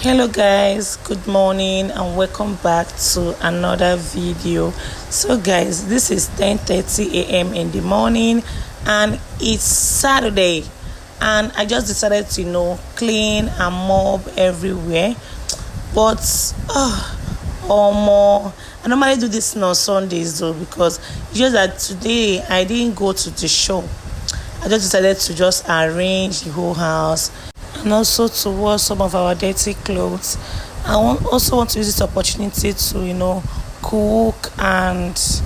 Hello guys, good morning and welcome back to another video. So guys, this is 10:30 a.m. in the morning and it's Saturday, and I just decided to clean and mop everywhere. But more I normally do this on Sundays though, because it's just that today I didn't go to the shop. I just decided to just arrange the whole house and also to wash some of our dirty clothes. Also want to use this opportunity to cook and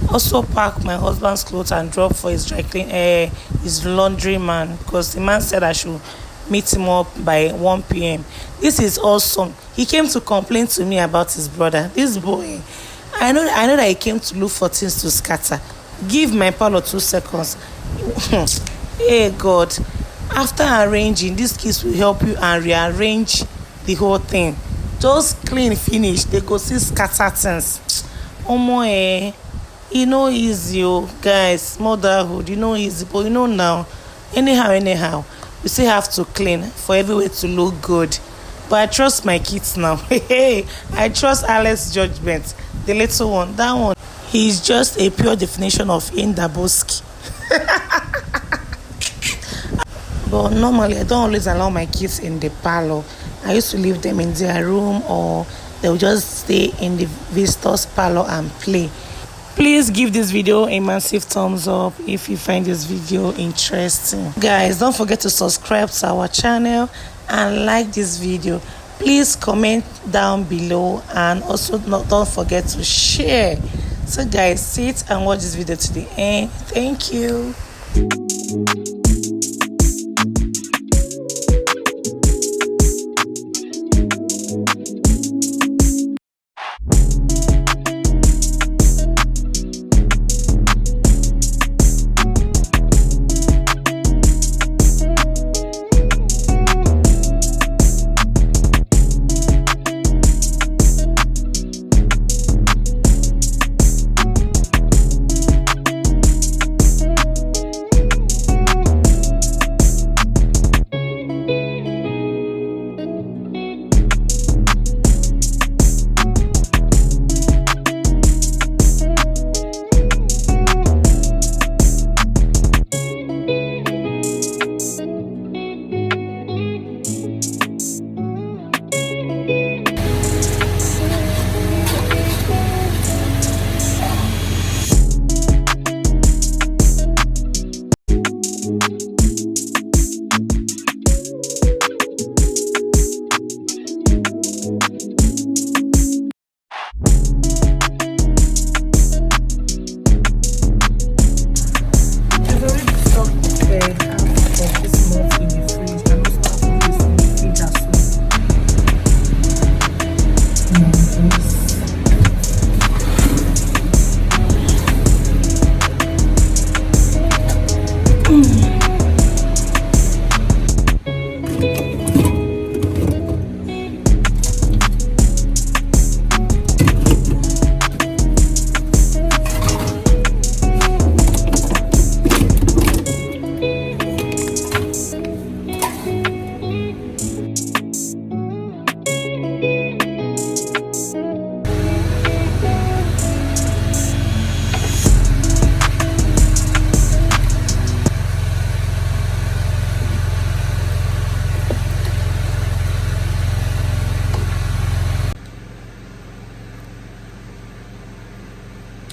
also pack my husband's clothes and drop for his his laundry man, because the man said I should meet him up by 1 p.m. This is awesome. He came to complain to me about his brother. This boy, I know that he came to look for things to scatter. Give my pal 2 seconds. Hey God, after arranging, these kids will help you and rearrange the whole thing. Just clean finish, they go see scatter things. Easy, guys. Motherhood, easy, but now, anyhow, we still have to clean for everywhere to look good. But I trust my kids now. Hey, I trust Alex's judgment. The little one, that one, he's just a pure definition of Indaboski. But normally, I don't always allow my kids in the parlor. I used to leave them in their room, or they'll just stay in the visitors parlor and play. Please give this video a massive thumbs up if you find this video interesting. Guys, don't forget to subscribe to our channel and like this video. Please comment down below, and also don't forget to share. So guys, sit and watch this video to the end. Thank you.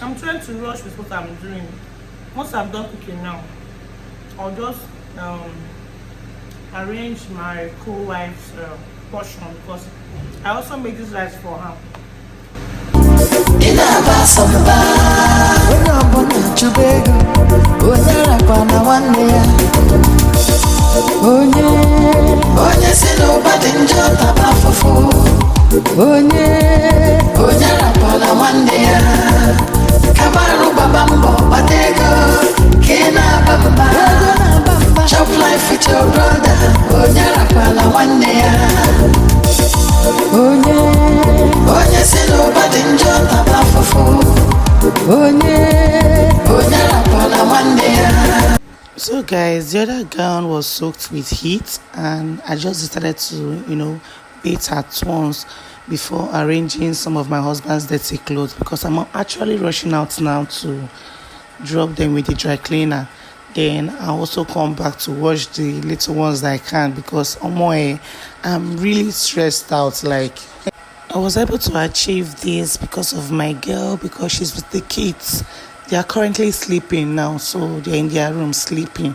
I'm trying to rush with what I'm doing. Once I'm done cooking now, I'll just arrange my co-wife's portion, because I also make this rice for her. Chop life with your brother. One day. Say nobody enjoy So guys, the other gown was soaked with heat, and I just decided to bathe at once before arranging some of my husband's dirty clothes, because I'm actually rushing out now to drop them with the dry cleaner. Then I'll also come back to wash the little ones that I can, because I'm really stressed out. Like, I was able to achieve this because of my girl, because she's with the kids. They are currently sleeping now, so they're in their room sleeping.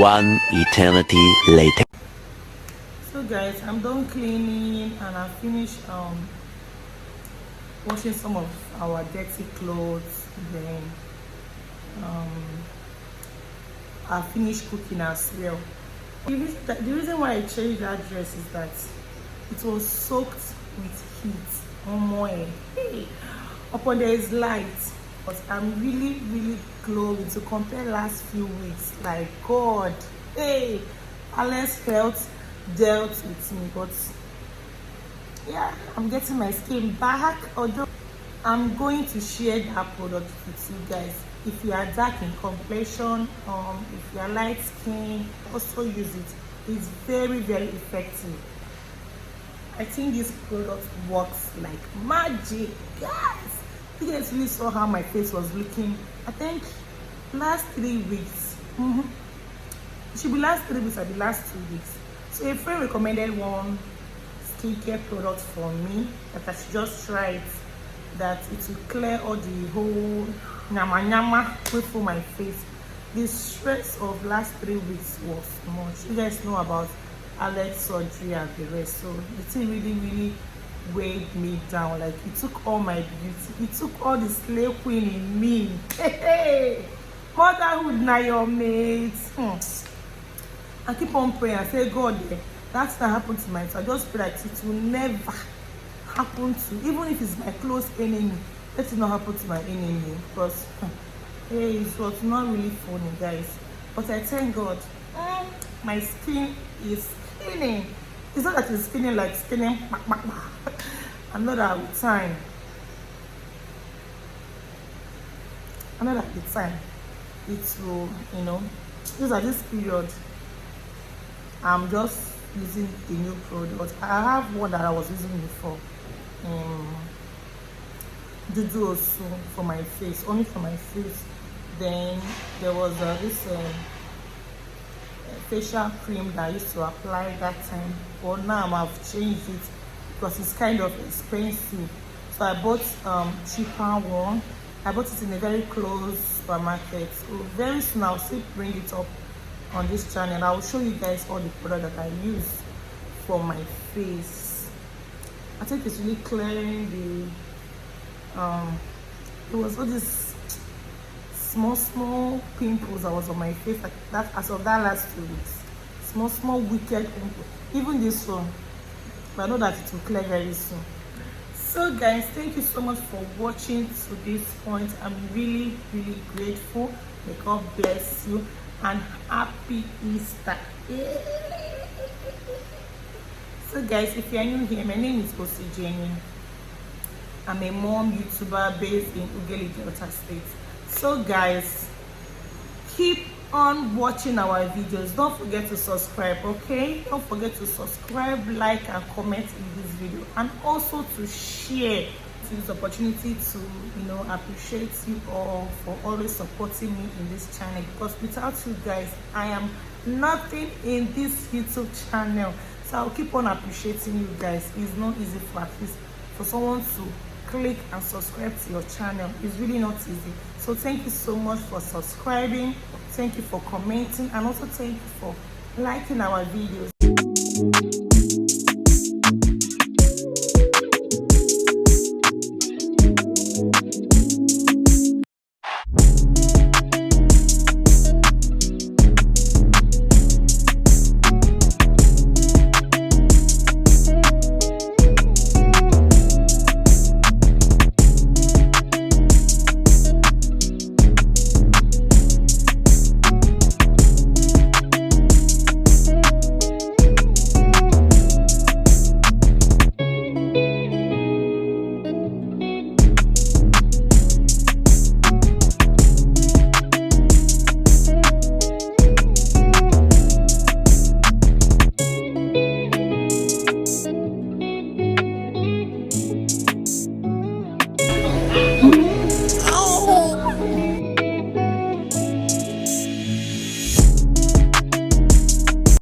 One eternity later. So guys, I'm done cleaning and I finished washing some of our dirty clothes. Then I finished cooking as well. The reason why I changed that dress is that it was soaked with heat. Oh my, hey. Upon there is light, but I'm really glowing to compare last few weeks. Like, God, hey, Alex health dealt with me, but yeah, I'm getting my skin back. Although I'm going to share that product with you guys. If you are dark in complexion, if you are light skin, also use it. It's very effective. I think this product works like magic, guys. You guys really saw how my face was looking. I think last 3 weeks. It should be last 3 weeks or the last 2 weeks. So a friend recommended one skincare product for me that I should just try it. That it will clear all the whole nyama for my face. The stress of last 3 weeks was much. You guys know about Alex surgery and the rest. So the thing really weighed me down. Like, it took all my beauty, it took all the slave queen in me. Hey, motherhood na your mates. I keep on praying. I say, God, that's not happened to my child. I just pray that it will never happen to, even if it's my close enemy, let it not happen to my enemy. Because hey, it was not really funny, guys. But I thank God, my skin is skinning. It's not that it's skinning like skinning. Another time. Another time. It will, just at this period, I'm just using the new product. I have one that I was using before. Juju also for my face, only for my face. Then there was this facial cream that I used to apply that time, but now I've changed it because it's kind of expensive. So I bought cheaper one. I bought it in a very close supermarket. So very soon I'll still bring it up on this channel. I will show you guys all the products that I use for my face. I think it's really clearing the it was all these small pimples that was on my face, like that as of that last 2 weeks. Small wicked pimples. Even this one, but I know that it will clear very soon. So guys, thank you so much for watching to this point. I'm really grateful. May God bless you and happy Easter. So guys, if you are new here, my name is Osyjenny. I'm a mom YouTuber based in Ughelli, Delta State. So guys, keep on watching our videos. Don't forget to subscribe, okay? Don't forget to subscribe, like and comment in this video, and also to share. To this opportunity to appreciate you all for always supporting me in this channel, because without you guys I am nothing in this YouTube channel. So I'll keep on appreciating you guys. It's not easy for at least for someone to click and subscribe to your channel. It's really not easy. So thank you so much for subscribing, thank you for commenting, and also thank you for liking our videos.